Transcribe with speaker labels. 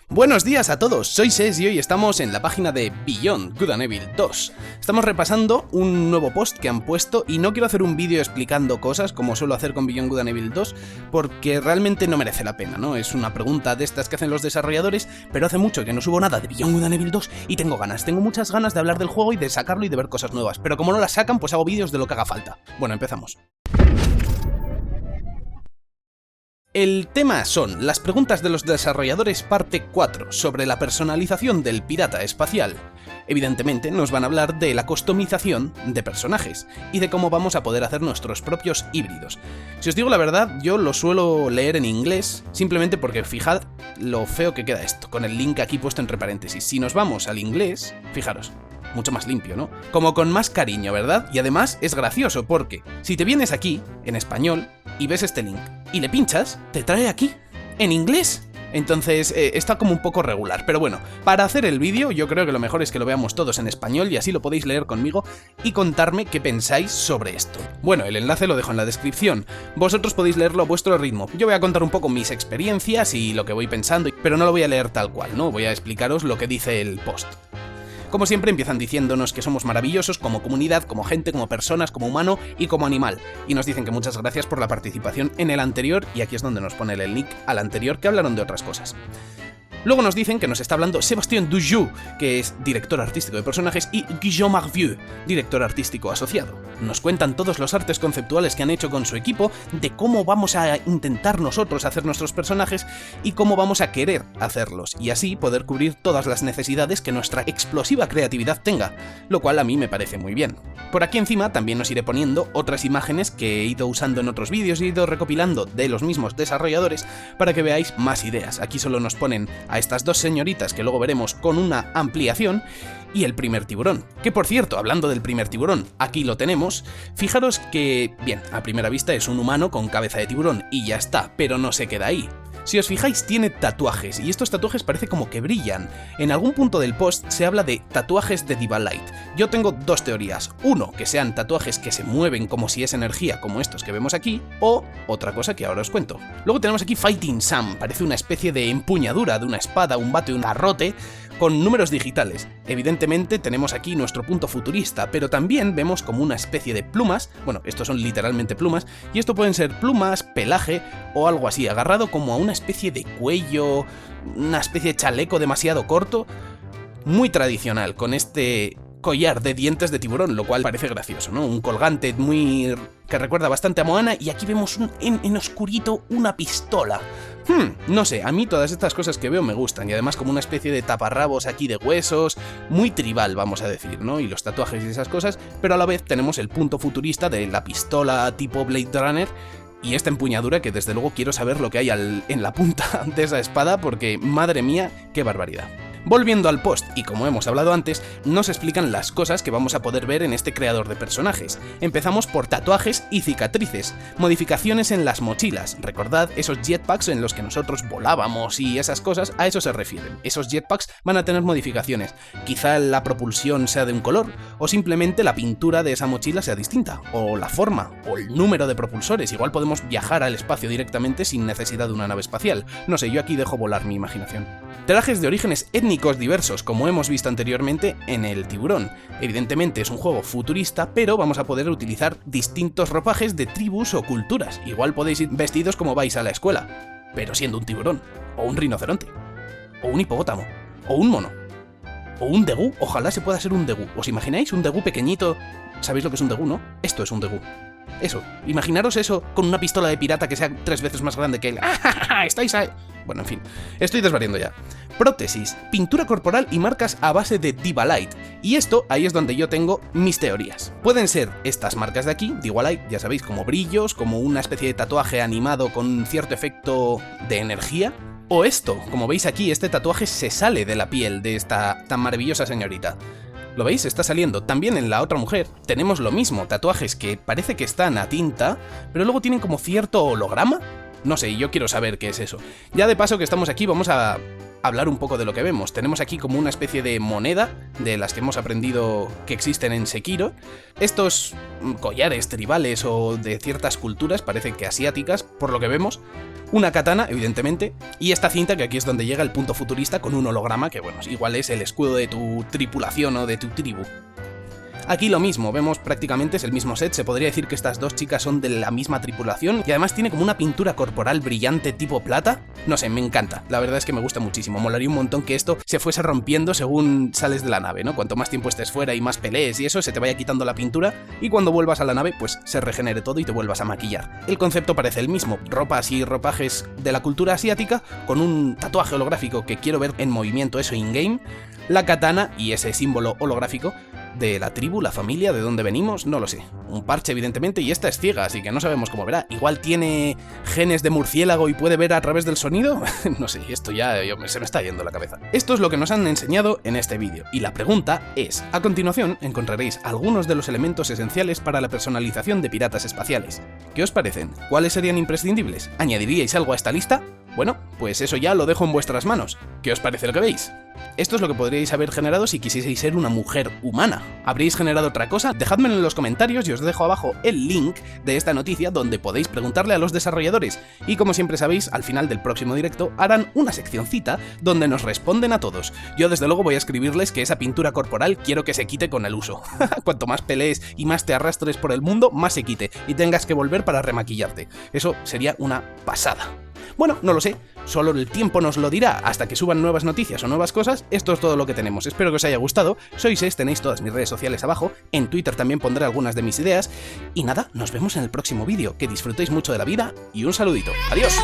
Speaker 1: Buenos días a todos, soy Ses y hoy estamos en la página de Beyond Good and Evil 2. Estamos repasando un nuevo post que han puesto y no quiero hacer un vídeo explicando cosas como suelo hacer con Beyond Good and Evil 2 porque realmente no merece la pena, ¿no? Es una pregunta de estas que hacen los desarrolladores, pero hace mucho que no subo nada de Beyond Good and Evil 2 y tengo muchas ganas de hablar del juego y de sacarlo y de ver cosas nuevas, pero como no las sacan, pues hago vídeos de lo que haga falta. Bueno, empezamos. El tema son las preguntas de los desarrolladores parte 4 sobre la personalización del pirata espacial. Evidentemente nos van a hablar de la customización de personajes y de cómo vamos a poder hacer nuestros propios híbridos. Si os digo la verdad, yo lo suelo leer en inglés simplemente porque fijad lo feo que queda esto, con el link aquí puesto entre paréntesis. Si nos vamos al inglés, fijaros, mucho más limpio, ¿no? Como con más cariño, ¿verdad? Y además es gracioso porque si te vienes aquí, en español, y ves este link, y le pinchas, te trae aquí, en inglés. Entonces está como un poco regular, pero bueno, para hacer el vídeo yo creo que lo mejor es que lo veamos todos en español y así lo podéis leer conmigo y contarme qué pensáis sobre esto. Bueno, el enlace lo dejo en la descripción, vosotros podéis leerlo a vuestro ritmo. Yo voy a contar un poco mis experiencias y lo que voy pensando, pero no lo voy a leer tal cual, ¿no? Voy a explicaros lo que dice el post. Como siempre empiezan diciéndonos que somos maravillosos como comunidad, como gente, como personas, como humano y como animal. Y nos dicen que muchas gracias por la participación en el anterior, y aquí es donde nos pone el link al anterior que hablaron de otras cosas. Luego nos dicen que nos está hablando Sébastien Dujou, que es director artístico de personajes, y Guillaume Marvieux, director artístico asociado. Nos cuentan todos los artes conceptuales que han hecho con su equipo, de cómo vamos a intentar nosotros hacer nuestros personajes y cómo vamos a querer hacerlos, y así poder cubrir todas las necesidades que nuestra explosiva creatividad tenga, lo cual a mí me parece muy bien. Por aquí encima también os iré poniendo otras imágenes que he ido usando en otros vídeos y he ido recopilando de los mismos desarrolladores para que veáis más ideas. Aquí solo nos ponen a estas dos señoritas que luego veremos con una ampliación y el primer tiburón. Que por cierto, hablando del primer tiburón, aquí lo tenemos. Fijaros que, bien, a primera vista es un humano con cabeza de tiburón y ya está, pero no se queda ahí. Si os fijáis, tiene tatuajes, y estos tatuajes parece como que brillan. En algún punto del post se habla de tatuajes de Diva Light. Yo tengo dos teorías. Uno, que sean tatuajes que se mueven como si es energía, como estos que vemos aquí, o otra cosa que ahora os cuento. Luego tenemos aquí Fighting Sam, parece una especie de empuñadura de una espada, un bate, un garrote, con números digitales. Evidentemente tenemos aquí nuestro punto futurista, pero también vemos como una especie de plumas, bueno, estos son literalmente plumas, y esto pueden ser plumas, pelaje o algo así, agarrado como a una especie de cuello, una especie de chaleco demasiado corto, muy tradicional, con este collar de dientes de tiburón, lo cual parece gracioso, ¿no? Un colgante muy que recuerda bastante a Moana, y aquí vemos en oscurito una pistola. No sé, a mí todas estas cosas que veo me gustan, y además como una especie de taparrabos aquí de huesos, muy tribal vamos a decir, ¿no? Y los tatuajes y esas cosas, pero a la vez tenemos el punto futurista de la pistola tipo Blade Runner, y esta empuñadura que desde luego quiero saber lo que hay en la punta de esa espada porque, madre mía, qué barbaridad. Volviendo al post, y como hemos hablado antes, nos explican las cosas que vamos a poder ver en este creador de personajes. Empezamos por tatuajes y cicatrices, modificaciones en las mochilas. Recordad esos jetpacks en los que nosotros volábamos y esas cosas, a eso se refieren. Esos jetpacks van a tener modificaciones. Quizá la propulsión sea de un color, o simplemente la pintura de esa mochila sea distinta, o la forma, o el número de propulsores. Igual podemos viajar al espacio directamente sin necesidad de una nave espacial. No sé, yo aquí dejo volar mi imaginación. Trajes de orígenes étnicos diversos, como hemos visto anteriormente en el tiburón. Evidentemente es un juego futurista, pero vamos a poder utilizar distintos ropajes de tribus o culturas. Igual podéis ir vestidos como vais a la escuela, pero siendo un tiburón, o un rinoceronte, o un hipopótamo, o un mono, o un degú. Ojalá se pueda ser un degú. ¿Os imagináis un degú pequeñito? ¿Sabéis lo que es un degú, no? Esto es un degú. Eso, imaginaros eso con una pistola de pirata que sea 3 veces más grande que él. ¡Estáis ahí! Bueno, en fin, estoy desvariando ya. Prótesis, pintura corporal y marcas a base de Diva Light. Y esto, ahí es donde yo tengo mis teorías. Pueden ser estas marcas de aquí, Diva Light, ya sabéis, como brillos, como una especie de tatuaje animado con cierto efecto de energía. O esto, como veis aquí, este tatuaje se sale de la piel de esta tan maravillosa señorita. ¿Lo veis? Está saliendo. También en la otra mujer tenemos lo mismo, tatuajes que parece que están a tinta, pero luego tienen como cierto holograma. No sé, yo quiero saber qué es eso. Ya de paso que estamos aquí, vamos a hablar un poco de lo que vemos. Tenemos aquí como una especie de moneda, de las que hemos aprendido que existen en Sekiro. Estos collares tribales o de ciertas culturas, parece que asiáticas, por lo que vemos, una katana, evidentemente, y esta cinta, que aquí es donde llega el punto futurista con un holograma que, bueno, igual es el escudo de tu tripulación o de tu tribu. Aquí lo mismo, vemos prácticamente es el mismo set, se podría decir que estas dos chicas son de la misma tripulación y además tiene como una pintura corporal brillante tipo plata. No sé, me encanta, la verdad es que me gusta muchísimo, molaría un montón que esto se fuese rompiendo según sales de la nave, ¿no? Cuanto más tiempo estés fuera y más pelees y eso, se te vaya quitando la pintura y cuando vuelvas a la nave pues se regenere todo y te vuelvas a maquillar. El concepto parece el mismo, ropas y ropajes de la cultura asiática con un tatuaje holográfico que quiero ver en movimiento, eso in-game, la katana y ese símbolo holográfico de la tribu, la familia, de dónde venimos, no lo sé. Un parche, evidentemente, y esta es ciega, así que no sabemos cómo verá. Igual tiene genes de murciélago y puede ver a través del sonido. No sé, esto ya se me está yendo la cabeza. Esto es lo que nos han enseñado en este vídeo, y la pregunta es, a continuación encontraréis algunos de los elementos esenciales para la personalización de piratas espaciales. ¿Qué os parecen? ¿Cuáles serían imprescindibles? ¿Añadiríais algo a esta lista? Bueno, pues eso ya lo dejo en vuestras manos. ¿Qué os parece lo que veis? Esto es lo que podríais haber generado si quisieseis ser una mujer humana. ¿Habríais generado otra cosa? Dejádmelo en los comentarios y os dejo abajo el link de esta noticia donde podéis preguntarle a los desarrolladores. Y como siempre sabéis, al final del próximo directo harán una seccioncita donde nos responden a todos. Yo desde luego voy a escribirles que esa pintura corporal quiero que se quite con el uso. Cuanto más pelees y más te arrastres por el mundo, más se quite y tengas que volver para remaquillarte. Eso sería una pasada. Bueno, no lo sé, solo el tiempo nos lo dirá hasta que suban nuevas noticias o nuevas cosas. Esto es todo lo que tenemos, espero que os haya gustado. Soy Ses, tenéis todas mis redes sociales abajo, en Twitter también pondré algunas de mis ideas. Y nada, nos vemos en el próximo vídeo, que disfrutéis mucho de la vida y un saludito. ¡Adiós!